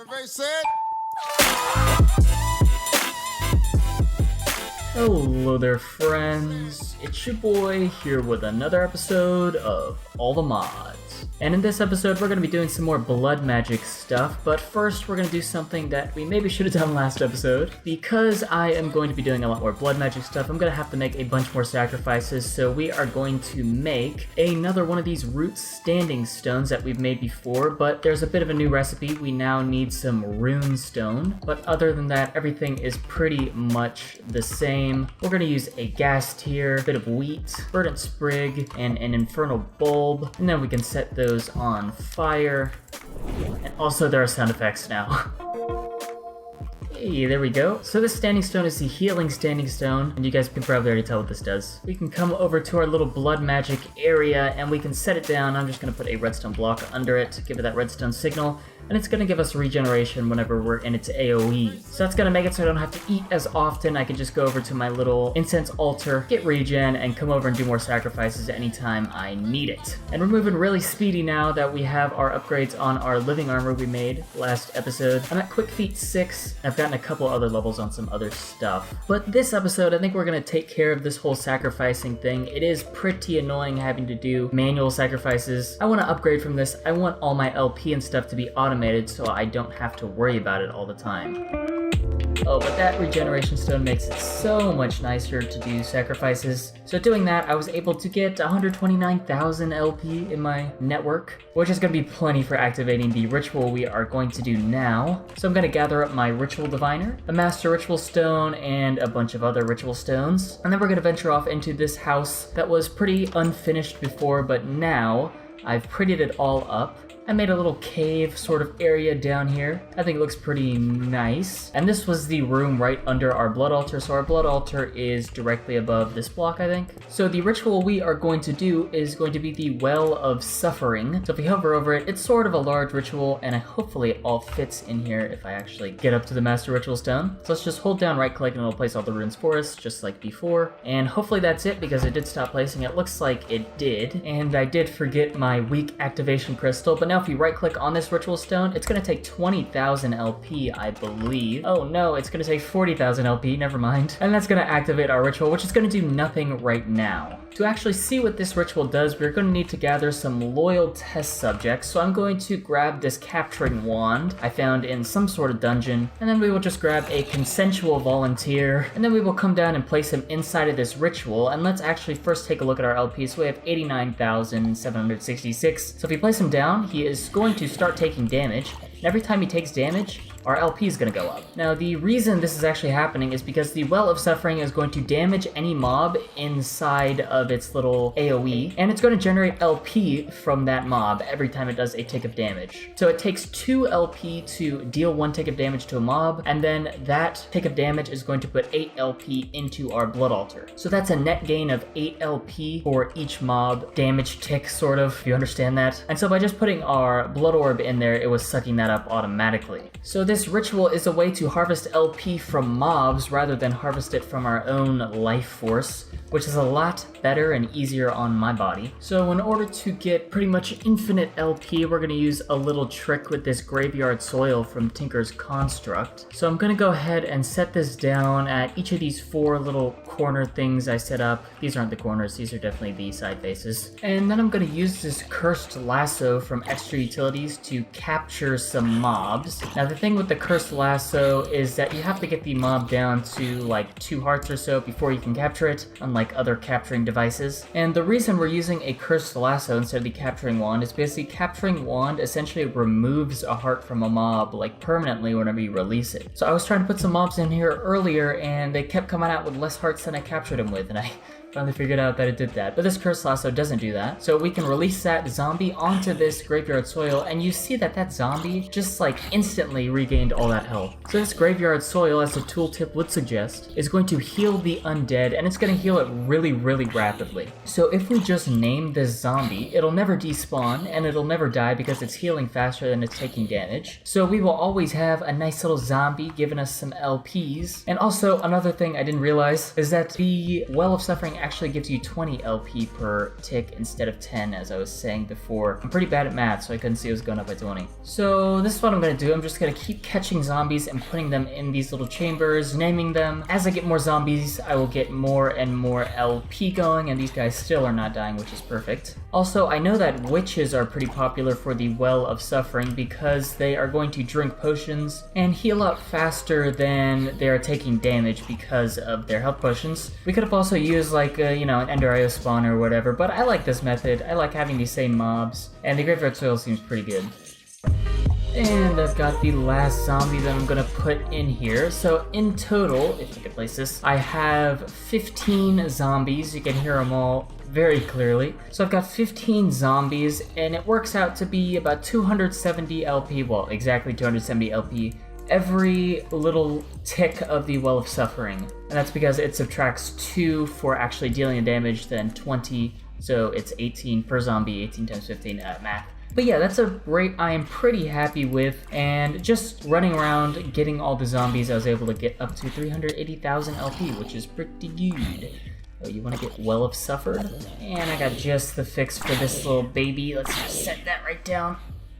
Survey said. Hello there, friends. It's your boy here with another episode of All the Mods. And in this episode, we're going to be doing some more blood magic stuff, but first we're going to do something that we maybe should have done last episode. Because I am going to be doing a lot more blood magic stuff, I'm going to have to make a bunch more sacrifices, so we are going to make another one of these root standing stones that we've made before, but there's a bit of a new recipe. We now need some rune stone, but other than that, everything is pretty much the same. We're going to use a ghast here, a bit of wheat, verdant sprig, and an infernal bulb, and then we can set those on fire. And also there are sound effects now. Hey, there we go. So this standing stone is the healing standing stone, and you guys can probably already tell what this does. We can come over to our little blood magic area, and we can set it down. I'm just going to put a redstone block under it, give it that redstone signal, and it's going to give us regeneration whenever we're in its AoE. So that's going to make it so I don't have to eat as often. I can just go over to my little incense altar, get regen, and come over and do more sacrifices anytime I need it. And we're moving really speedy now that we have our upgrades on our living armor we made last episode. I'm at quick feet 6. I've gotten a couple other levels on some other stuff. But this episode, I think we're going to take care of this whole sacrificing thing. It is pretty annoying having to do manual sacrifices. I want to upgrade from this. I want all my LP and stuff to be automated so I don't have to worry about it all the time. Oh, but that regeneration stone makes it so much nicer to do sacrifices. So doing that, I was able to get 129,000 LP in my network, which is going to be plenty for activating the ritual we are going to do now. So I'm going to gather up my ritual diviner, a master ritual stone, and a bunch of other ritual stones. And then we're going to venture off into this house that was pretty unfinished before, but now I've prettied it all up. I made a little cave sort of area down here. I think it looks pretty nice. And this was the room right under our blood altar. So our blood altar is directly above this block, I think. So the ritual we are going to do is going to be the Well of Suffering. So if we hover over it, it's sort of a large ritual, and hopefully it all fits in here if I actually get up to the Master Ritual Stone. So let's just hold down right click and it'll place all the runes for us, just like before. And hopefully that's it, because it did stop placing. It looks like it did. And I did forget my weak activation crystal, but now if you right click on this ritual stone, it's going to take 20,000 LP, I believe. Oh no, it's going to take 40,000 LP, never mind. And that's going to activate our ritual, which is going to do nothing right now. To actually see what this ritual does, we're going to need to gather some loyal test subjects. So I'm going to grab this capturing wand I found in some sort of dungeon, and then we will just grab a consensual volunteer, and then we will come down and place him inside of this ritual. And let's actually first take a look at our LP. So we have 89,766. So if we place him down, he is going to start taking damage, and every time he takes damage, our LP is going to go up. Now, the reason this is actually happening is because the Well of Suffering is going to damage any mob inside of its little AoE, and it's going to generate LP from that mob every time it does a tick of damage. So it takes 2 LP to deal 1 tick of damage to a mob, and then that tick of damage is going to put 8 LP into our blood altar. So that's a net gain of 8 LP for each mob damage tick, sort of, if you understand that. And so by just putting our blood orb in there, it was sucking that up automatically. So this ritual is a way to harvest LP from mobs rather than harvest it from our own life force, which is a lot better and easier on my body. So in order to get pretty much infinite LP, we're going to use a little trick with this graveyard soil from Tinker's Construct. So I'm going to go ahead and set this down at each of these 4 little corner things I set up. These aren't the corners, these are definitely the side faces. And then I'm going to use this cursed lasso from Extra Utilities to capture some mobs. Now the thing with the cursed lasso is that you have to get the mob down to like 2 hearts or so before you can capture it, unlike other capturing devices. And the reason we're using a cursed lasso instead of the capturing wand is because the capturing wand essentially removes a heart from a mob like permanently whenever you release it. So I was trying to put some mobs in here earlier and they kept coming out with less hearts than I captured them with, and I finally figured out that it did that. But this cursed lasso doesn't do that. So we can release that zombie onto this graveyard soil, and you see that that zombie just like instantly regained all that health. So this graveyard soil, as the tooltip would suggest, is going to heal the undead, and it's going to heal it really, really rapidly. So if we just name this zombie, it'll never despawn, and it'll never die because it's healing faster than it's taking damage. So we will always have a nice little zombie giving us some LPs. And also, another thing I didn't realize is that the Well of Suffering actually gives you 20 LP per tick instead of 10, as I was saying before. I'm pretty bad at math, so I couldn't see it was going up by 20. So this is what I'm going to do. I'm just going to keep catching zombies and putting them in these little chambers, naming them. As I get more zombies, I will get more and more LP going, and these guys still are not dying, which is perfect. Also, I know that witches are pretty popular for the Well of Suffering because they are going to drink potions and heal up faster than they are taking damage because of their health potions. We could have also used like, an Ender IO spawner or whatever, but I like this method. I like having these same mobs, and the Graveyard Soil seems pretty good. And I've got the last zombie that I'm gonna put in here. So in total, if you can place this, I have 15 zombies. You can hear them all very clearly. So I've got 15 zombies, and it works out to be about 270 LP, well, exactly 270 LP, every little tick of the Well of Suffering. And that's because it subtracts 2 for actually dealing the damage, then 20, so it's 18 per zombie, 18 times 15 math. But yeah, that's a rate I am pretty happy with, and just running around getting all the zombies, I was able to get up to 380,000 LP, which is pretty good. Oh, you want to get Well of Suffered? And I got just the fix for this little baby. Let's just set that right down.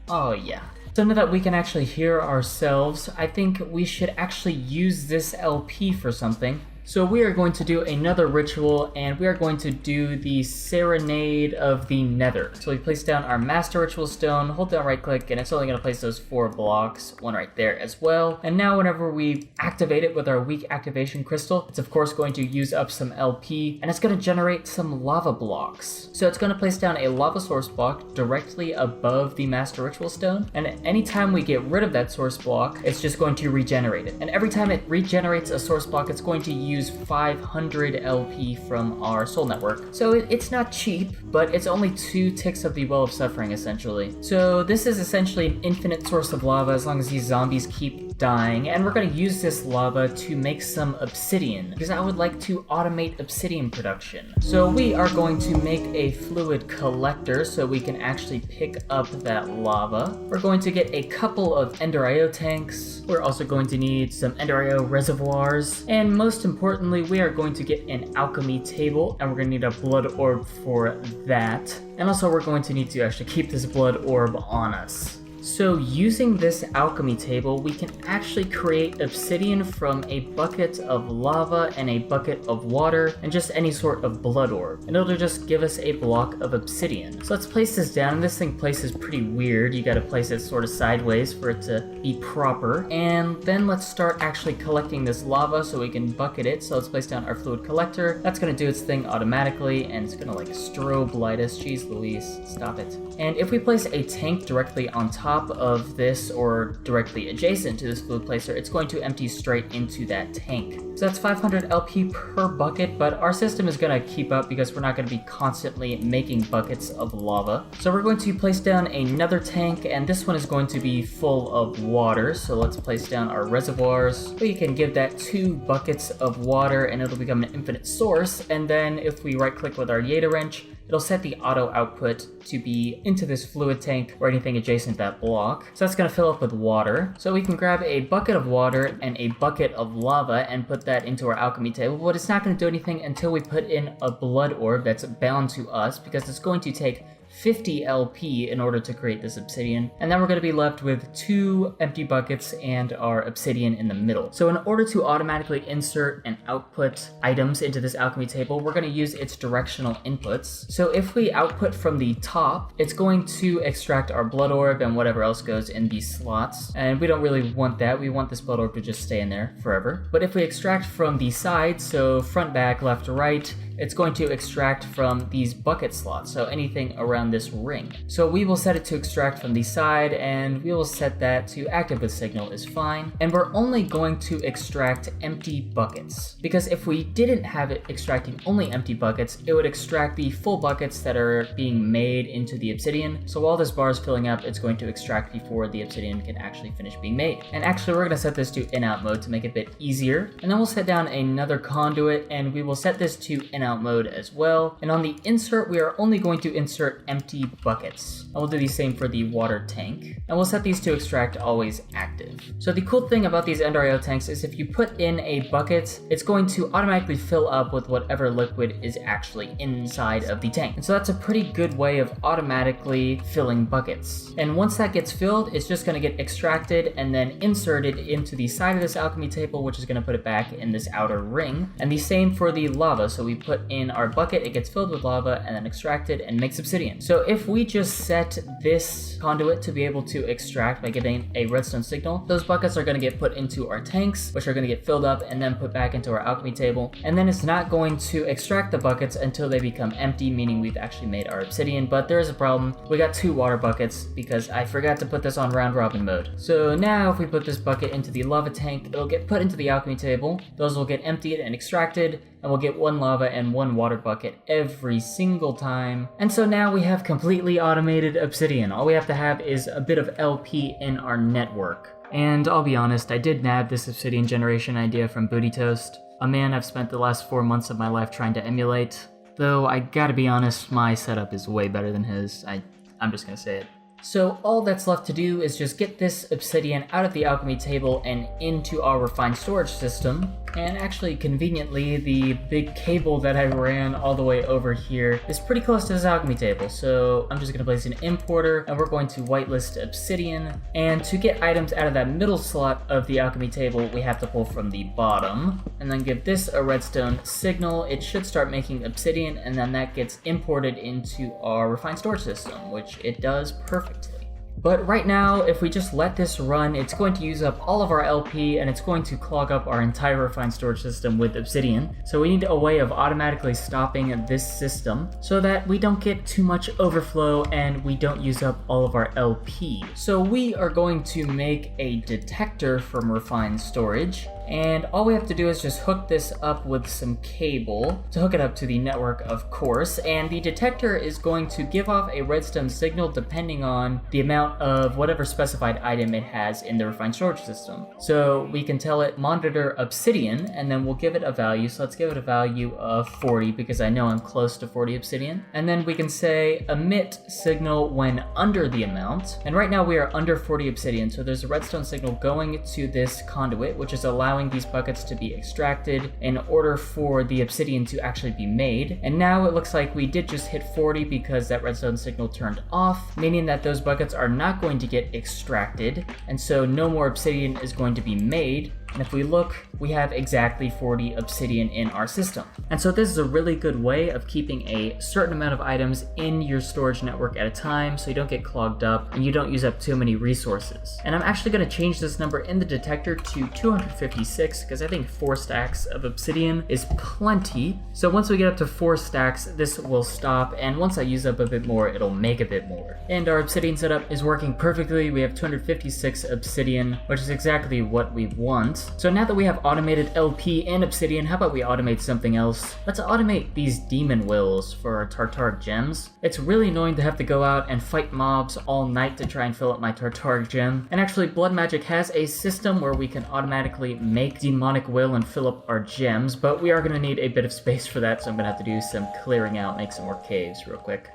Oh yeah. So now that we can actually hear ourselves, I think we should actually use this LP for something. So we are going to do another ritual, and we are going to do the Serenade of the Nether. So we place down our Master Ritual Stone, hold down right click, and it's only going to place those 4 blocks, one right there as well. And now whenever we activate it with our weak activation crystal, it's of course going to use up some LP, and it's going to generate some lava blocks. So it's going to place down a lava source block directly above the Master Ritual Stone, and anytime we get rid of that source block, it's just going to regenerate it. And every time it regenerates a source block, it's going to use 500 LP from our soul network. So it's not cheap, but it's only 2 ticks of the Well of Suffering essentially. So this is essentially an infinite source of lava as long as these zombies keep dying, and we're going to use this lava to make some obsidian because I would like to automate obsidian production. So we are going to make a fluid collector so we can actually pick up that lava. We're going to get a couple of Ender IO tanks. We're also going to need some Ender IO reservoirs, and most importantly, we are going to get an alchemy table, and we're going to need a blood orb for that. And also we're going to need to actually keep this blood orb on us. So using this alchemy table, we can actually create obsidian from a bucket of lava and a bucket of water and just any sort of blood orb. And it'll just give us a block of obsidian. So let's place this down. This thing places pretty weird. You gotta place it sort of sideways for it to be proper. And then let's start actually collecting this lava so we can bucket it. So let's place down our fluid collector. That's gonna do its thing automatically, and it's gonna like strobe light us. Jeez Louise, stop it. And if we place a tank directly on top of this or directly adjacent to this fluid placer, it's going to empty straight into that tank. So that's 500 LP per bucket, but our system is going to keep up because we're not going to be constantly making buckets of lava. So we're going to place down another tank, and this one is going to be full of water. So let's place down our reservoirs. We can give that 2 buckets of water and it'll become an infinite source. And then if we right click with our Yeta wrench, it'll set the auto output to be into this fluid tank or anything adjacent to that block. So that's going to fill up with water. So we can grab a bucket of water and a bucket of lava and put that into our alchemy table, but it's not going to do anything until we put in a blood orb that's bound to us, because it's going to take 50 LP in order to create this obsidian, and then we're going to be left with 2 empty buckets and our obsidian in the middle. So in order to automatically insert and output items into this alchemy table, we're going to use its directional inputs. So if we output from the top, it's going to extract our blood orb and whatever else goes in these slots, and we don't really want that. We want this blood orb to just stay in there forever. But if we extract from the sides, so front, back, left, right, it's going to extract from these bucket slots, so anything around this ring. So we will set it to extract from the side, and we will set that to active with signal is fine. And we're only going to extract empty buckets, because if we didn't have it extracting only empty buckets, it would extract the full buckets that are being made into the obsidian. So while this bar is filling up, it's going to extract before the obsidian can actually finish being made. And actually, we're going to set this to in-out mode to make it a bit easier. And then we'll set down another conduit, and we will set this to in-out out mode as well. And on the insert, we are only going to insert empty buckets. And we'll do the same for the water tank. And we'll set these to extract always active. So the cool thing about these EndRIO tanks is if you put in a bucket, it's going to automatically fill up with whatever liquid is actually inside of the tank. And so that's a pretty good way of automatically filling buckets. And once that gets filled, it's just going to get extracted and then inserted into the side of this alchemy table, which is going to put it back in this outer ring. And the same for the lava. So we put in our bucket, it gets filled with lava and then extracted and makes obsidian. So if we just set this conduit to be able to extract by getting a redstone signal, those buckets are going to get put into our tanks, which are going to get filled up and then put back into our alchemy table. And then it's not going to extract the buckets until they become empty, meaning we've actually made our obsidian. But there is a problem. We got 2 water buckets because I forgot to put this on round robin mode. So now if we put this bucket into the lava tank, it'll get put into the alchemy table. Those will get emptied and extracted, and we'll get 1 lava and 1 water bucket every single time. And so now we have completely automated obsidian. All we have to have is a bit of LP in our network. And I'll be honest, I did nab this obsidian generation idea from Booty Toast, a man I've spent the last 4 months of my life trying to emulate. Though I gotta be honest, my setup is way better than his. I'm just gonna say it. So all that's left to do is just get this obsidian out of the alchemy table and into our refined storage system. And actually, conveniently, the big cable that I ran all the way over here is pretty close to this alchemy table. So I'm just gonna place an importer and we're going to whitelist obsidian. And to get items out of that middle slot of the alchemy table, we have to pull from the bottom and then give this a redstone signal. It should start making obsidian, and then that gets imported into our refined storage system, which it does perfectly. But right now, if we just let this run, it's going to use up all of our LP and it's going to clog up our entire refined storage system with obsidian. So we need a way of automatically stopping this system so that we don't get too much overflow and we don't use up all of our LP. So we are going to make a detector from refined storage. And all we have to do is just hook this up with some cable to hook it up to the network, of course. And the detector is going to give off a redstone signal depending on the amount of whatever specified item it has in the refined storage system. So we can tell it monitor obsidian, and then we'll give it a value. So let's give it a value of 40 because I know I'm close to 40 obsidian. And then we can say emit signal when under the amount. And right now we are under 40 obsidian. So there's a redstone signal going to this conduit, which is allowing these buckets to be extracted in order for the obsidian to actually be made. And now it looks like we did just hit 40 because that redstone signal turned off, meaning that those buckets are not going to get extracted, and so no more obsidian is going to be made. And if we look, we have exactly 40 obsidian in our system. And so this is a really good way of keeping a certain amount of items in your storage network at a time so you don't get clogged up and you don't use up too many resources. And I'm actually going to change this number in the detector to 256 because I think 4 stacks of obsidian is plenty. So once we get up to 4 stacks, this will stop, and once I use up a bit more, it'll make a bit more. And our obsidian setup is working perfectly. We have 256 obsidian, which is exactly what we want. So now that we have automated LP and obsidian, how about we automate something else? Let's automate these demon wills for our tartaric gems. It's really annoying to have to go out and fight mobs all night to try and fill up my tartaric gem. And actually, Blood Magic has a system where we can automatically make demonic will and fill up our gems, but we are going to need a bit of space for that, so I'm going to have to do some clearing out, make some more caves real quick.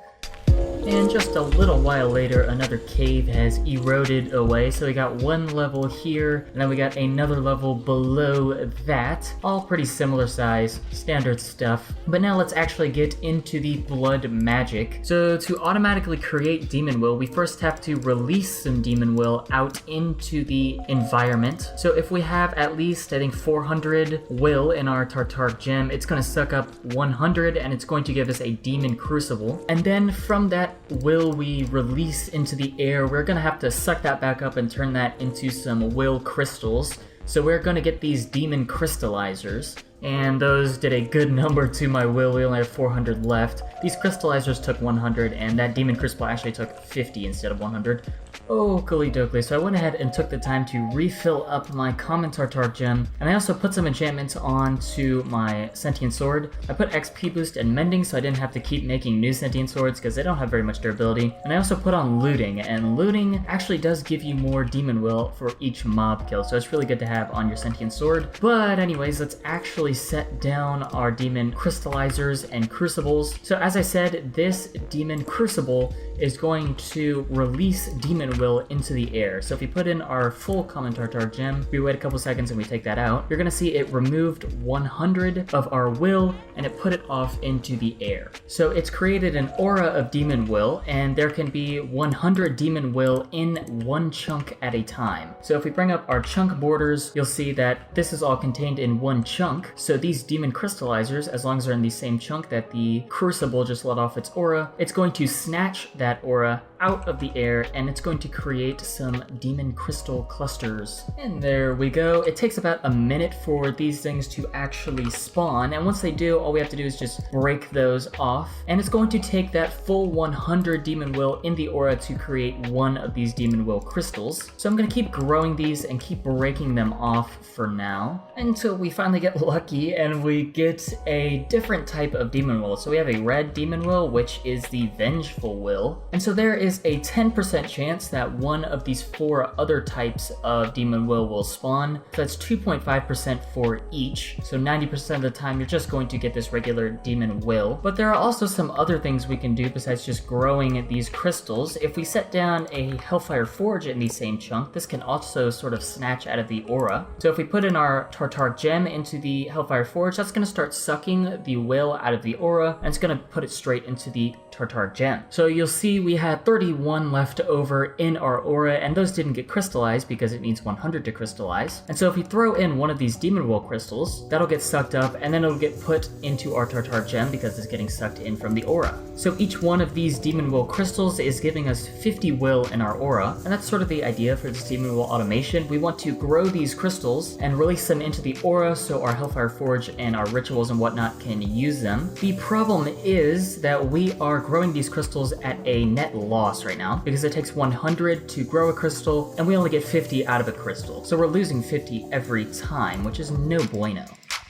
And just a little while later, another cave has eroded away. So we got 1 level here, and then we got another level below that. All pretty similar size, standard stuff. But now let's actually get into the blood magic. So to automatically create demon will, we first have to release some demon will out into the environment. So if we have at least, I think, 400 will in our tartaric gem, it's going to suck up 100, and it's going to give us a demon crucible. And then from that will we release into the air, we're gonna have to suck that back up and turn that into some will crystals. So we're gonna get these demon crystallizers, and those did a good number to my will. We only have 400 left. These crystallizers took 100, and that demon crystal actually took 50 instead of 100. Oakley dokley, so I went ahead and took the time to refill up my common Tartar gem, and I also put some enchantments onto my sentient sword. I put XP boost and mending so I didn't have to keep making new sentient swords because they don't have very much durability. And I also put on looting, and looting actually does give you more demon will for each mob kill, so it's really good to have on your sentient sword. But anyways, let's actually set down our demon crystallizers and crucibles. So as I said, this demon crucible is going to release demon will into the air. So if we put in our full common Tartar gem, we wait a couple seconds and we take that out, you're gonna see it removed 100 of our will and it put it off into the air. So it's created an aura of demon will, and there can be 100 demon will in one chunk at a time. So if we bring up our chunk borders, you'll see that this is all contained in one chunk. So these demon crystallizers, as long as they're in the same chunk that the crucible just let off its aura, it's going to snatch that aura out of the air and it's going to create some demon crystal clusters. And there we go. It takes about a minute for these things to actually spawn, and once they do, all we have to do is just break those off, and it's going to take that full 100 demon will in the aura to create one of these demon will crystals. So I'm going to keep growing these and keep breaking them off for now until we finally get lucky and we get a different type of demon will. So we have a red demon will, which is the vengeful will, and so there is a 10% chance that one of these 4 other types of demon will spawn. So that's 2.5% for each, so 90% of the time you're just going to get this regular demon will. But there are also some other things we can do besides just growing these crystals. If we set down a Hellfire Forge in the same chunk, this can also sort of snatch out of the aura. So if we put in our Tartar gem into the Hellfire Forge, that's going to start sucking the will out of the aura, and it's going to put it straight into the Tartar gem. So you'll see we had 31 left over in our aura, and those didn't get crystallized because it needs 100 to crystallize. And so if we throw in one of these demon will crystals, that'll get sucked up and then it'll get put into our Tartar gem because it's getting sucked in from the aura. So each one of these demon will crystals is giving us 50 will in our aura, and that's sort of the idea for this demon will automation. We want to grow these crystals and release them into the aura so our Hellfire Forge and our rituals and whatnot can use them. The problem is that we are growing these crystals at a net loss right now because it takes 100 to grow a crystal and we only get 50 out of a crystal. So we're losing 50 every time, which is no bueno.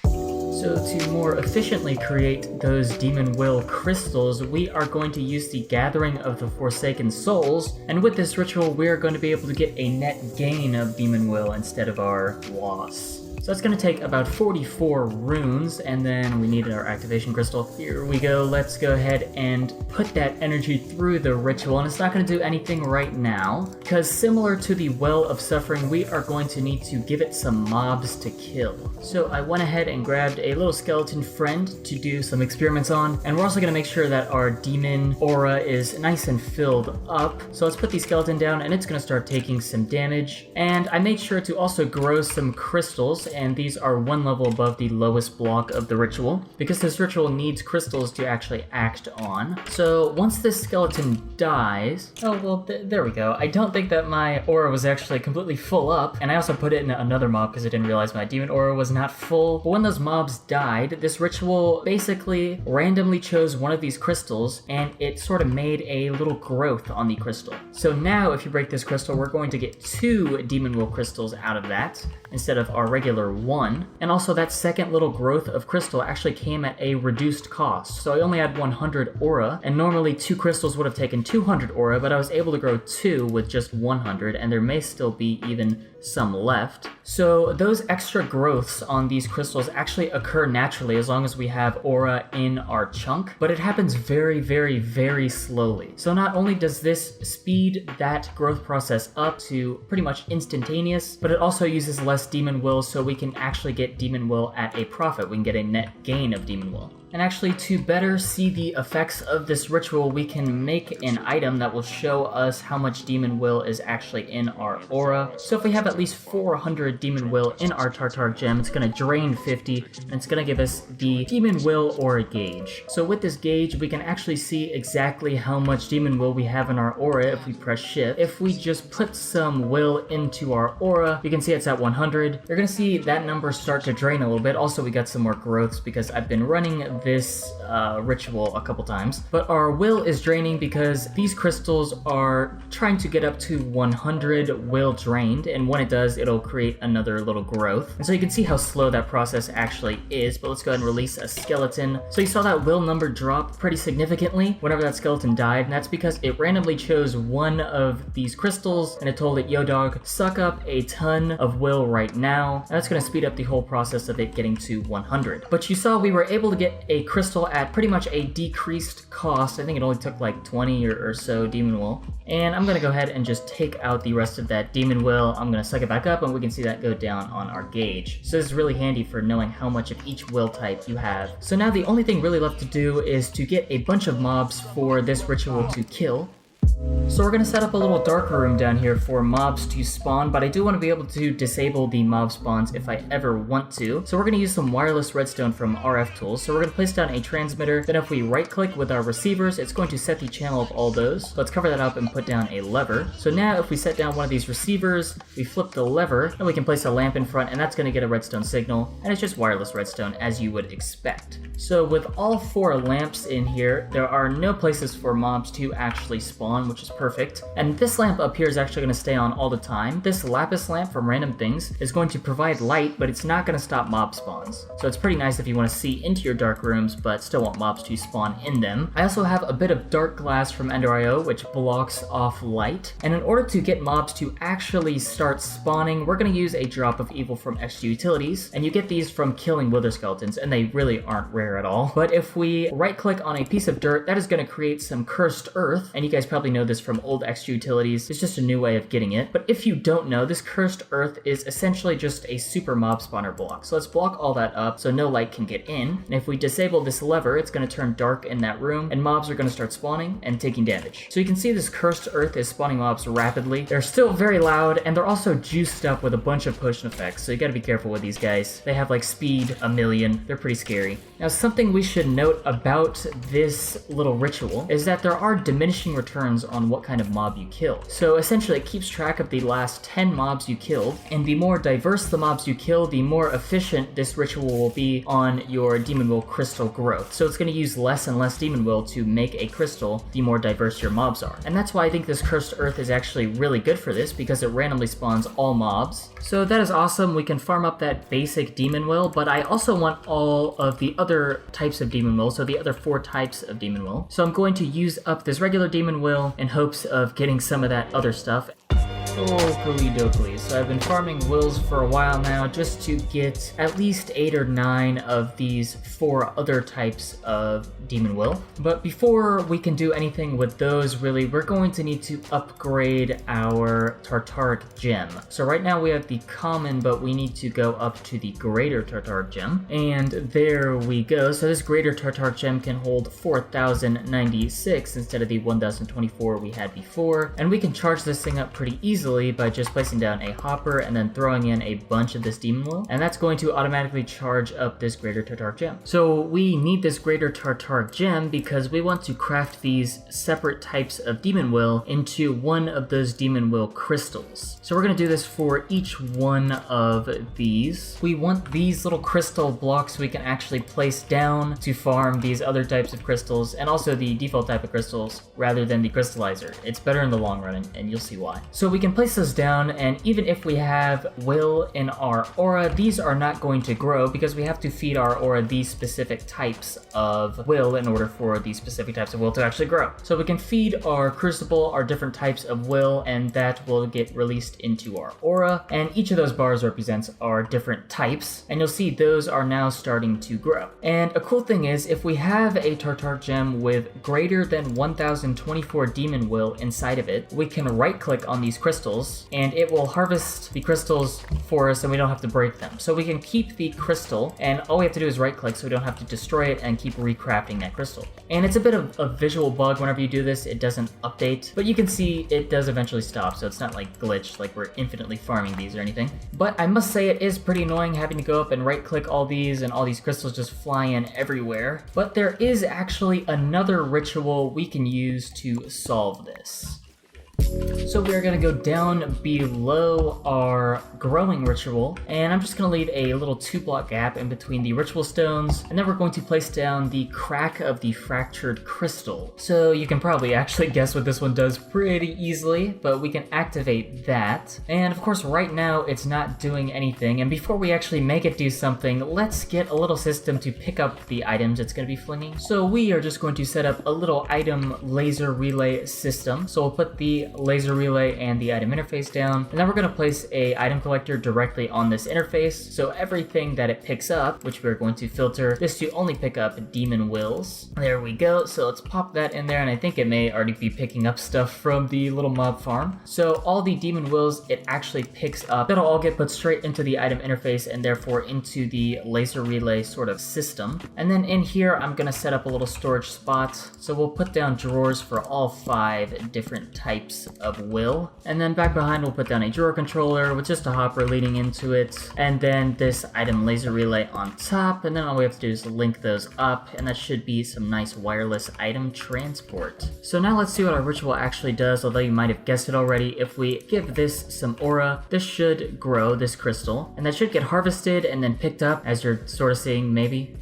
So to more efficiently create those demon will crystals, we are going to use the Gathering of the Forsaken Souls, and with this ritual we are going to be able to get a net gain of demon will instead of our loss. So it's going to take about 44 runes, and then we need our activation crystal. Here we go. Let's go ahead and put that energy through the ritual, and it's not going to do anything right now, because similar to the Well of Suffering, we are going to need to give it some mobs to kill. So I went ahead and grabbed a little skeleton friend to do some experiments on, and we're also going to make sure that our demon aura is nice and filled up. So let's put the skeleton down, and it's going to start taking some damage. And I made sure to also grow some crystals, and these are 1 level above the lowest block of the ritual, because this ritual needs crystals to actually act on. So once this skeleton dies, oh well, there we go. I don't think that my aura was actually completely full up, and I also put it in another mob because I didn't realize my demon aura was not full. But when those mobs died, this ritual basically randomly chose one of these crystals, and it sort of made a little growth on the crystal. So now if you break this crystal, we're going to get 2 demon will crystals out of that instead of our regular 1. And also that second little growth of crystal actually came at a reduced cost. So I only had 100 aura, and normally 2 crystals would have taken 200 aura, but I was able to grow 2 with just 100, and there may still be even some left. So those extra growths on these crystals actually occur naturally as long as we have aura in our chunk, but it happens very, very, very slowly. So not only does this speed that growth process up to pretty much instantaneous, but it also uses less demon will, so we can actually get demon will at a profit. We can get a net gain of demon will. And actually, to better see the effects of this ritual, we can make an item that will show us how much demon will is actually in our aura. So if we have at least 400 demon will in our Tartar gem, it's going to drain 50, and it's going to give us the demon will aura gauge. So with this gauge, we can actually see exactly how much demon will we have in our aura if we press shift. If we just put some will into our aura, you can see it's at 100. You're going to see that number start to drain a little bit. Also, we got some more growths because I've been running this ritual a couple times, but our will is draining because these crystals are trying to get up to 100 will drained, and when it does, it'll create another little growth. And so you can see how slow that process actually is, but let's go ahead and release a skeleton. So you saw that will number drop pretty significantly whenever that skeleton died, and that's because it randomly chose one of these crystals, and it told it, yo dog, suck up a ton of will right now, and that's going to speed up the whole process of it getting to 100. But you saw we were able to get a crystal at pretty much a decreased cost. I think it only took like 20 or so demon will. And I'm going to go ahead and just take out the rest of that demon will. I'm going to suck it back up, and we can see that go down on our gauge. So this is really handy for knowing how much of each will type you have. So now the only thing really left to do is to get a bunch of mobs for this ritual to kill. So we're going to set up a little dark room down here for mobs to spawn, but I do want to be able to disable the mob spawns if I ever want to. So we're going to use some wireless redstone from RF tools. So we're going to place down a transmitter. Then if we right click with our receivers, it's going to set the channel of all those. Let's cover that up and put down a lever. So now if we set down one of these receivers, we flip the lever, and we can place a lamp in front, and that's going to get a redstone signal, and it's just wireless redstone as you would expect. So with all 4 lamps in here, there are no places for mobs to actually spawn, which is perfect. And this lamp up here is actually going to stay on all the time. This lapis lamp from Random Things is going to provide light, but it's not going to stop mob spawns. So it's pretty nice if you want to see into your dark rooms, but still want mobs to spawn in them. I also have a bit of dark glass from Ender.io, which blocks off light. And in order to get mobs to actually start spawning, we're going to use a drop of evil from extra utilities. And you get these from killing wither skeletons, and they really aren't rare at all. But if we right click on a piece of dirt, that is going to create some cursed earth. And you guys probably know this from old extra utilities. It's just a new way of getting it. But if you don't know, this cursed earth is essentially just a super mob spawner block. So let's block all that up so no light can get in. And if we disable this lever, it's going to turn dark in that room, and mobs are going to start spawning and taking damage. So you can see this cursed earth is spawning mobs rapidly. They're still very loud, and they're also juiced up with a bunch of potion effects. So you got to be careful with these guys. They have like speed 1,000,000. They're pretty scary. Now something we should note about this little ritual is that there are diminishing returns on what kind of mob you kill. So essentially it keeps track of the last 10 mobs you killed, and the more diverse the mobs you kill, the more efficient this ritual will be on your demon will crystal growth. So it's going to use less and less demon will to make a crystal the more diverse your mobs are. And that's why I think this cursed earth is actually really good for this, because it randomly spawns all mobs. So that is awesome. We can farm up that basic demon will, but I also want all of the other types of demon will, so the other 4 types of demon will. So I'm going to use up this regular demon will in hopes of getting some of that other stuff. Oakley dokley. So I've been farming wills for a while now just to get at least 8 or 9 of these 4 other types of demon will. But before we can do anything with those, really, we're going to need to upgrade our Tartaric gem. So right now we have the common, but we need to go up to the greater Tartaric gem. And there we go. So this greater Tartaric gem can hold 4,096 instead of the 1,024 we had before. And we can charge this thing up pretty easily by just placing down a hopper and then throwing in a bunch of this demon will, and that's going to automatically charge up this greater Tartaric gem. So we need this greater Tartaric gem because we want to craft these separate types of demon will into one of those demon will crystals. So we're going to do this for each one of these. We want these little crystal blocks we can actually place down to farm these other types of crystals, and also the default type of crystals rather than the crystallizer. It's better in the long run, and you'll see why. So we can place those down, and even if we have will in our aura, these are not going to grow because we have to feed our aura these specific types of will in order for these specific types of will to actually grow. So we can feed our crucible our different types of will, and that will get released into our aura, and each of those bars represents our different types, and you'll see those are now starting to grow. And a cool thing is, if we have a Tartaric gem with greater than 1,024 demon will inside of it, we can right click on these crystals and it will harvest the crystals for us, and we don't have to break them. So we can keep the crystal, and all we have to do is right click so we don't have to destroy it and keep recrafting that crystal. And it's a bit of a visual bug whenever you do this. It doesn't update, but you can see it does eventually stop, so it's not like glitched like we're infinitely farming these or anything. But I must say it is pretty annoying having to go up and right click all these and all these crystals just fly in everywhere. But there is actually another ritual we can use to solve this. So we are going to go down below our growing ritual, and I'm just going to leave a little 2-block gap in between the ritual stones, and then we're going to place down the crack of the fractured crystal. So you can probably actually guess what this one does pretty easily, but we can activate that. And of course right now it's not doing anything, and before we actually make it do something, let's get a little system to pick up the items it's going to be flinging. So we are just going to set up a little item laser relay system. So we'll put the laser relay and the item interface down, and then we're going to place a item collector directly on this interface, so everything that it picks up, which we're going to filter this to only pick up demon wills. There we go. So let's pop that in there, and I think it may already be picking up stuff from the little mob farm. So all the demon wills it actually picks up, that'll all get put straight into the item interface and therefore into the laser relay sort of system. And then in here I'm going to set up a little storage spot, so we'll put down drawers for all 5 different types of will, and then back behind we'll put down a drawer controller with just a hopper leading into it, and then this item laser relay on top, and then all we have to do is link those up, and that should be some nice wireless item transport. So now let's see what our ritual actually does, although you might have guessed it already. If we give this some aura, this should grow this crystal, and that should get harvested and then picked up, as you're sort of seeing maybe.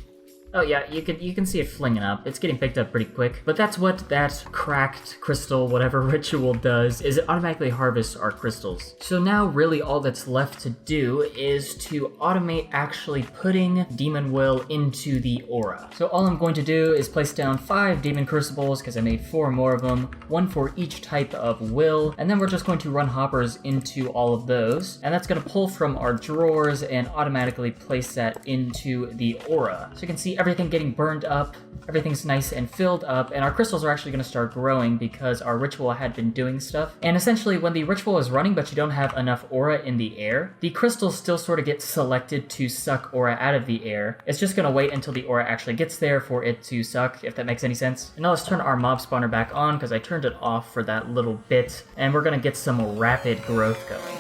Oh yeah, you can see it flinging up. It's getting picked up pretty quick. But that's what that cracked crystal, whatever ritual does, is it automatically harvests our crystals. So now really all that's left to do is to automate actually putting Demon Will into the aura. So all I'm going to do is place down 5 Demon Crucibles, because I made 4 more of them, 1 for each type of will, and then we're just going to run hoppers into all of those, and that's going to pull from our drawers and automatically place that into the aura. So you can see everything getting burned up, everything's nice and filled up, and our crystals are actually going to start growing because our ritual had been doing stuff. And essentially when the ritual is running but you don't have enough aura in the air, the crystals still sort of get selected to suck aura out of the air. It's just going to wait until the aura actually gets there for it to suck, if that makes any sense. And now let's turn our mob spawner back on, because I turned it off for that little bit, and we're going to get some rapid growth going.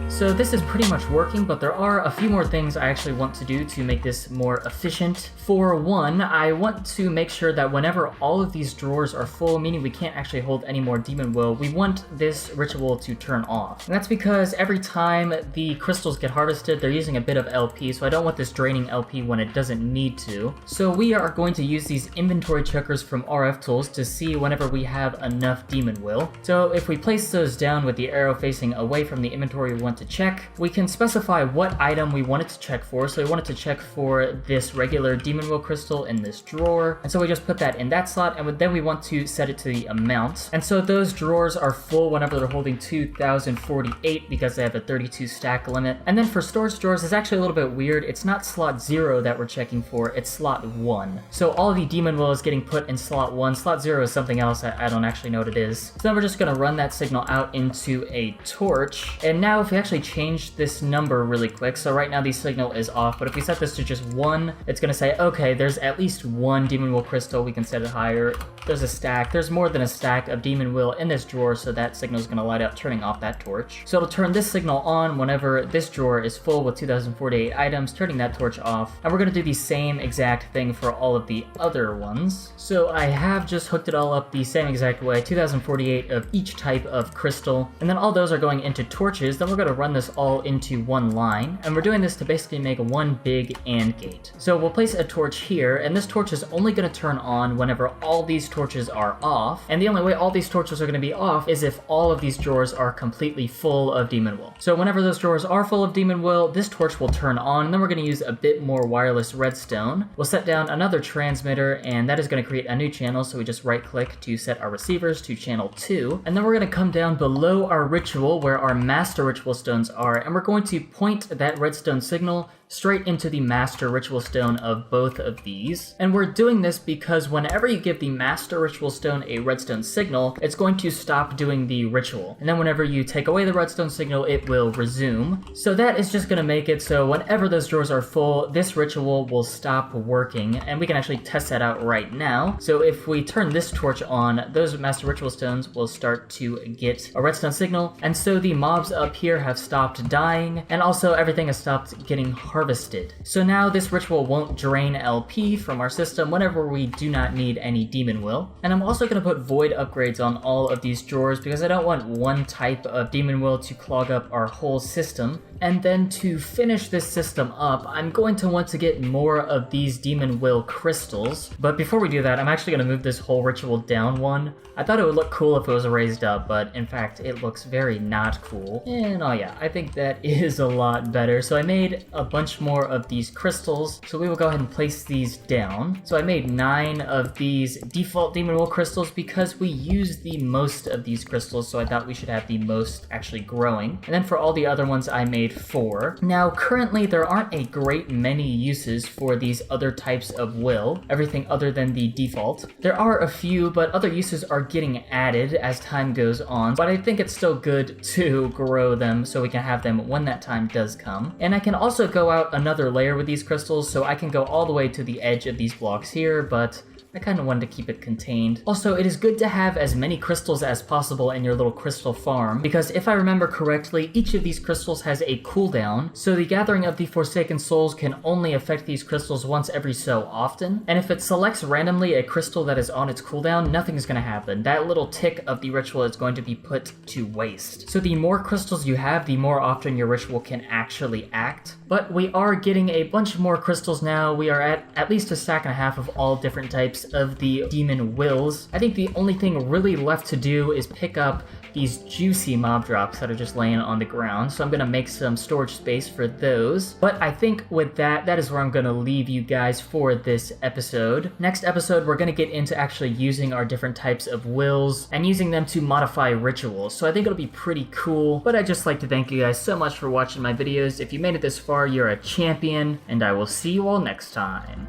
So this is pretty much working, but there are a few more things I actually want to do to make this more efficient. For one, I want to make sure that whenever all of these drawers are full, meaning we can't actually hold any more Demon Will, we want this ritual to turn off. And that's because every time the crystals get harvested, they're using a bit of LP, so I don't want this draining LP when it doesn't need to. So we are going to use these inventory checkers from RF Tools to see whenever we have enough Demon Will. So if we place those down with the arrow facing away from the inventory we want to check, we can specify what item we want it to check for. So we want it to check for this regular Demon Will crystal in this drawer, and so we just put that in that slot, and then we want to set it to the amount. And so those drawers are full whenever they're holding 2048 because they have a 32 stack limit. And then for storage drawers, it's actually a little bit weird. It's not slot 0 that we're checking for, it's slot 1. So all the Demon Will is getting put in slot 1. Slot 0 is something else, I don't actually know what it is. So then we're just going to run that signal out into a torch. And now if we actually change this number really quick, so right now the signal is off, but if we set this to just 1, it's going to say, okay, there's at least 1 Demon Will crystal. We can set it higher. There's a stack. There's more than a stack of Demon Will in this drawer, so that signal is going to light up, turning off that torch. So it'll turn this signal on whenever this drawer is full with 2048 items, turning that torch off. And we're going to do the same exact thing for all of the other ones. So I have just hooked it all up the same exact way, 2048 of each type of crystal, and then all those are going into torches. Then we're going to run this all into one line, and we're doing this to basically make one big AND gate. So we'll place a torch here, and this torch is only going to turn on whenever all these torches are off, and the only way all these torches are going to be off is if all of these drawers are completely full of Demon Will. So whenever those drawers are full of Demon Will, this torch will turn on, and then we're going to use a bit more wireless redstone. We'll set down another transmitter, and that is going to create a new channel, so we just right click to set our receivers to channel 2, and then we're going to come down below our ritual where our master ritual stones are, and we're going to point that redstone signal straight into the master ritual stone of both of these. And we're doing this because whenever you give the master ritual stone a redstone signal, it's going to stop doing the ritual. And then whenever you take away the redstone signal, it will resume. So that is just going to make it so whenever those drawers are full, this ritual will stop working. And we can actually test that out right now. So if we turn this torch on, those master ritual stones will start to get a redstone signal. And so the mobs up here have have stopped dying, and also everything has stopped getting harvested. So now this ritual won't drain LP from our system whenever we do not need any demon will. And I'm also going to put void upgrades on all of these drawers because I don't want one type of demon will to clog up our whole system. And then to finish this system up, I'm going to want to get more of these demon will crystals. But before we do that, I'm actually going to move this whole ritual down one. I thought it would look cool if it was raised up, but in fact it looks very not cool. And oh yeah, I think that is a lot better. So I made a bunch more of these crystals, so we will go ahead and place these down. So I made 9 of these default demon will crystals because we use the most of these crystals, so I thought we should have the most actually growing. And then for all the other ones I made 4. Now currently there aren't a great many uses for these other types of will, everything other than the default. There are a few, but other uses are getting added as time goes on, but I think it's still good to grow them so we can have them when that time does come. And I can also go out another layer with these crystals, so I can go all the way to the edge of these blocks here, but I kind of wanted to keep it contained. Also, it is good to have as many crystals as possible in your little crystal farm, because if I remember correctly, each of these crystals has a cooldown, so the gathering of the Forsaken Souls can only affect these crystals once every so often, and if it selects randomly a crystal that is on its cooldown, nothing is going to happen. That little tick of the ritual is going to be put to waste. So the more crystals you have, the more often your ritual can actually act. But we are getting a bunch more crystals now. We are at least a stack and a half of all different types of the demon wills. I think the only thing really left to do is pick up these juicy mob drops that are just laying on the ground, so I'm gonna make some storage space for those. But I think with that is where I'm gonna leave you guys for this episode. Next episode, we're gonna get into actually using our different types of wills and using them to modify rituals, so I think it'll be pretty cool. But I'd just like to thank you guys so much for watching my videos. If you made it this far, you're a champion, and I will see you all next time.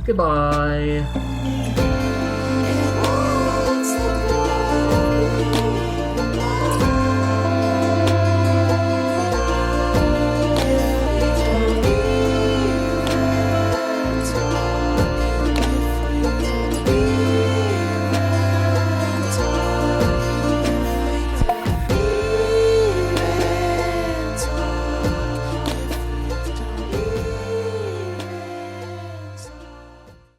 Goodbye.